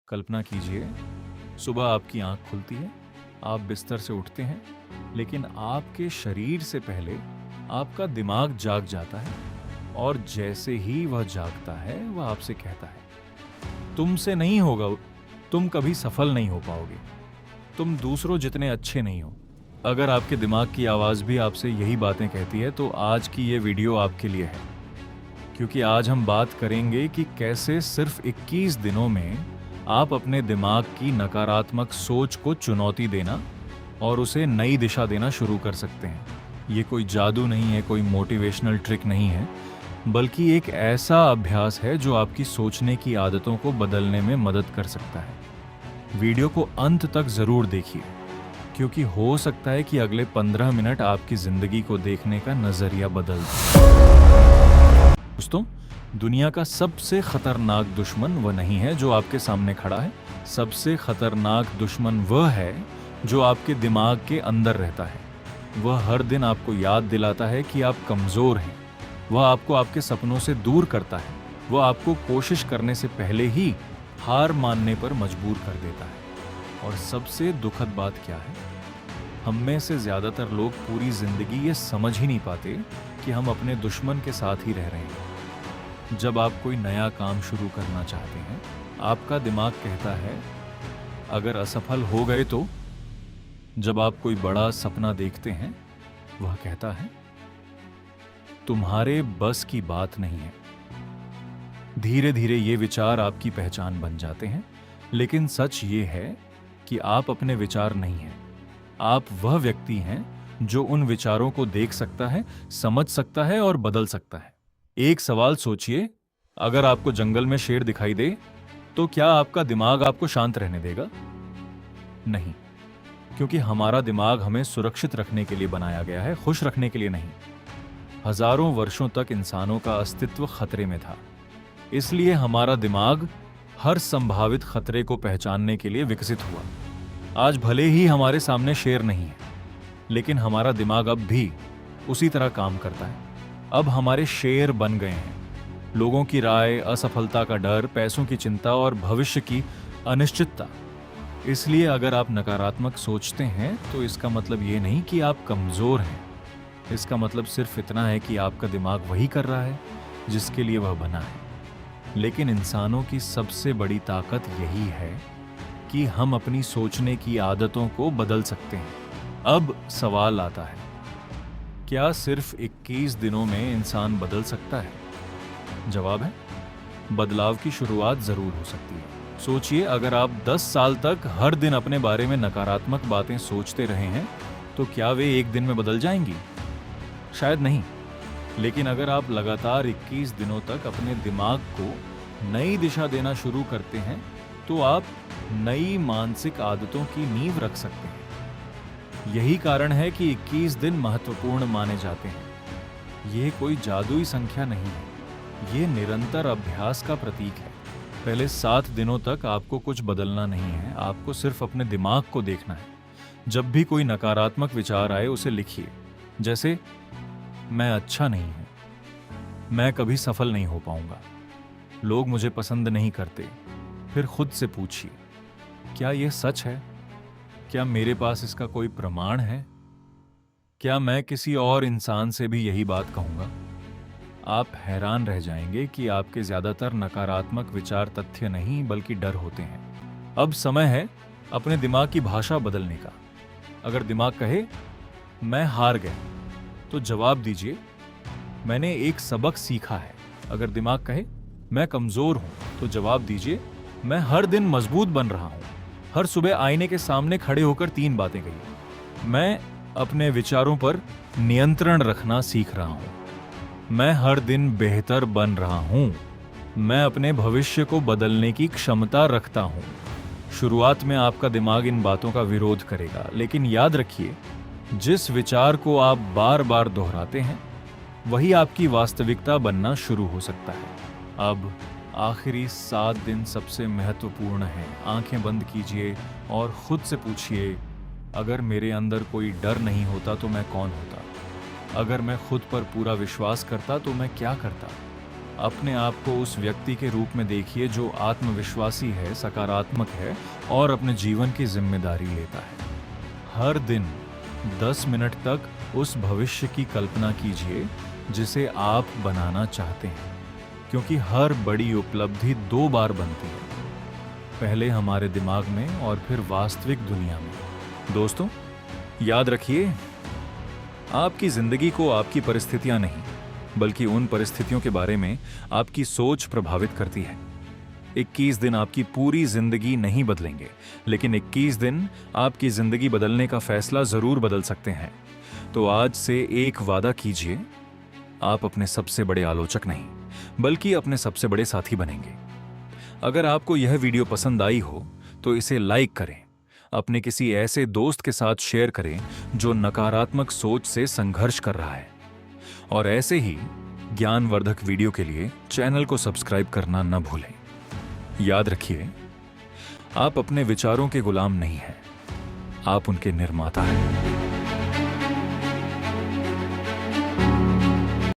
कल्पना कीजिए, सुबह आपकी आंख खुलती है, आप बिस्तर से उठते हैं, लेकिन आपके शरीर से पहले आपका दिमाग जाग जाता है और जैसे ही वह जागता है, वह आपसे कहता है, तुमसे नहीं होगा, तुम कभी सफल नहीं हो पाओगे, तुम दूसरों जितने अच्छे नहीं हो। अगर आपके दिमाग की आवाज़ भी आपसे यही बातें कहती है, तो आज की ये वीडियो आपके लिए है, क्योंकि आज हम बात करेंगे कि कैसे सिर्फ 21 दिनों में आप अपने दिमाग की नकारात्मक सोच को चुनौती देना और उसे नई दिशा देना शुरू कर सकते हैं। ये कोई जादू नहीं है, कोई मोटिवेशनल ट्रिक नहीं है, बल्कि एक ऐसा अभ्यास है जो आपकी सोचने की आदतों को बदलने में मदद कर सकता है। वीडियो को अंत तक ज़रूर देखिए, क्योंकि हो सकता है कि अगले 15 मिनट आपकी ज़िंदगी को देखने का नज़रिया बदल दे। दोस्तों, दुनिया का सबसे खतरनाक दुश्मन वह नहीं है जो आपके सामने खड़ा है। सबसे खतरनाक दुश्मन वह है जो आपके दिमाग के अंदर रहता है। वह हर दिन आपको याद दिलाता है कि आप कमज़ोर हैं। वह आपको आपके सपनों से दूर करता है। वह आपको कोशिश करने से पहले ही हार मानने पर मजबूर कर देता है। और सबसे दुखद बात क्या है, हम में से ज़्यादातर लोग पूरी ज़िंदगी ये समझ ही नहीं पाते कि हम अपने दुश्मन के साथ ही रह रहे हैं। जब आप कोई नया काम शुरू करना चाहते हैं, आपका दिमाग कहता है अगर असफल हो गए तो। जब आप कोई बड़ा सपना देखते हैं, वह कहता है तुम्हारे बस की बात नहीं है। धीरे धीरे ये विचार आपकी पहचान बन जाते हैं, लेकिन सच ये है कि आप अपने विचार नहीं हैं। आप वह व्यक्ति हैं जो उन विचारों को देख सकता है, समझ सकता है और बदल सकता है। एक सवाल सोचिए, अगर आपको जंगल में शेर दिखाई दे, तो क्या आपका दिमाग आपको शांत रहने देगा? नहीं, क्योंकि हमारा दिमाग हमें सुरक्षित रखने के लिए बनाया गया है, खुश रखने के लिए नहीं। हजारों वर्षों तक इंसानों का अस्तित्व खतरे में था, इसलिए हमारा दिमाग हर संभावित खतरे को पहचानने के लिए विकसित हुआ। आज भले ही हमारे सामने शेर नहीं है, लेकिन हमारा दिमाग अब भी उसी तरह काम करता है। अब हमारे शेर बन गए हैं लोगों की राय, असफलता का डर, पैसों की चिंता और भविष्य की अनिश्चितता। इसलिए अगर आप नकारात्मक सोचते हैं, तो इसका मतलब ये नहीं कि आप कमज़ोर हैं। इसका मतलब सिर्फ इतना है कि आपका दिमाग वही कर रहा है जिसके लिए वह बना है। लेकिन इंसानों की सबसे बड़ी ताकत यही है कि हम अपनी सोचने की आदतों को बदल सकते हैं। अब सवाल आता है, क्या सिर्फ 21 दिनों में इंसान बदल सकता है? जवाब है, बदलाव की शुरुआत जरूर हो सकती है। सोचिए, अगर आप 10 साल तक हर दिन अपने बारे में नकारात्मक बातें सोचते रहे हैं, तो क्या वे एक दिन में बदल जाएंगी? शायद नहीं। लेकिन अगर आप लगातार 21 दिनों तक अपने दिमाग को नई दिशा देना शुरू करते हैं, तो आप नई मानसिक आदतों की नींव रख सकते हैं। यही कारण है कि 21 दिन महत्वपूर्ण माने जाते हैं। यह कोई जादुई संख्या नहीं है, ये निरंतर अभ्यास का प्रतीक है। पहले 7 दिनों तक आपको कुछ बदलना नहीं है, आपको सिर्फ अपने दिमाग को देखना है। जब भी कोई नकारात्मक विचार आए, उसे लिखिए, जैसे मैं अच्छा नहीं हूं, मैं कभी सफल नहीं हो पाऊंगा, लोग मुझे पसंद नहीं करते। फिर खुद से पूछिए, क्या यह सच है? क्या मेरे पास इसका कोई प्रमाण है? क्या मैं किसी और इंसान से भी यही बात कहूंगा? आप हैरान रह जाएंगे कि आपके ज्यादातर नकारात्मक विचार तथ्य नहीं, बल्कि डर होते हैं। अब समय है अपने दिमाग की भाषा बदलने का। अगर दिमाग कहे मैं हार गया, तो जवाब दीजिए मैंने एक सबक सीखा है। अगर दिमाग कहे मैं कमजोर हूं, तो जवाब दीजिए मैं हर दिन मजबूत बन रहा हूं। हर सुबह आईने के सामने खड़े होकर 3 बातें कहिए, मैं अपने विचारों पर नियंत्रण रखना सीख रहा हूं, मैं हर दिन बेहतर बन रहा हूं, मैं अपने भविष्य को बदलने की क्षमता रखता हूं। शुरुआत में आपका दिमाग इन बातों का विरोध करेगा, लेकिन याद रखिए, जिस विचार को आप बार बार दोहराते हैं, वही आपकी वास्तविकता बनना शुरू हो सकता है। अब आखिरी 7 दिन सबसे महत्वपूर्ण हैं। आंखें बंद कीजिए और खुद से पूछिए, अगर मेरे अंदर कोई डर नहीं होता तो मैं कौन होता? अगर मैं खुद पर पूरा विश्वास करता तो मैं क्या करता? अपने आप को उस व्यक्ति के रूप में देखिए जो आत्मविश्वासी है, सकारात्मक है और अपने जीवन की जिम्मेदारी लेता है। हर दिन 10 मिनट तक उस भविष्य की कल्पना कीजिए जिसे आप बनाना चाहते हैं, क्योंकि हर बड़ी उपलब्धि 2 बार बनती है, पहले हमारे दिमाग में और फिर वास्तविक दुनिया में। दोस्तों, याद रखिए, आपकी जिंदगी को आपकी परिस्थितियां नहीं, बल्कि उन परिस्थितियों के बारे में आपकी सोच प्रभावित करती है। 21 दिन आपकी पूरी जिंदगी नहीं बदलेंगे, लेकिन 21 दिन आपकी जिंदगी बदलने का फैसला जरूर बदल सकते हैं। तो आज से एक वादा कीजिए, आप अपने सबसे बड़े आलोचक नहीं, बल्कि अपने सबसे बड़े साथी बनेंगे। अगर आपको यह वीडियो पसंद आई हो तो इसे लाइक करें, अपने किसी ऐसे दोस्त के साथ शेयर करें जो नकारात्मक सोच से संघर्ष कर रहा है, और ऐसे ही ज्ञानवर्धक वीडियो के लिए चैनल को सब्सक्राइब करना न भूलें। याद रखिए, आप अपने विचारों के गुलाम नहीं हैं, आप उनके निर्माता हैं।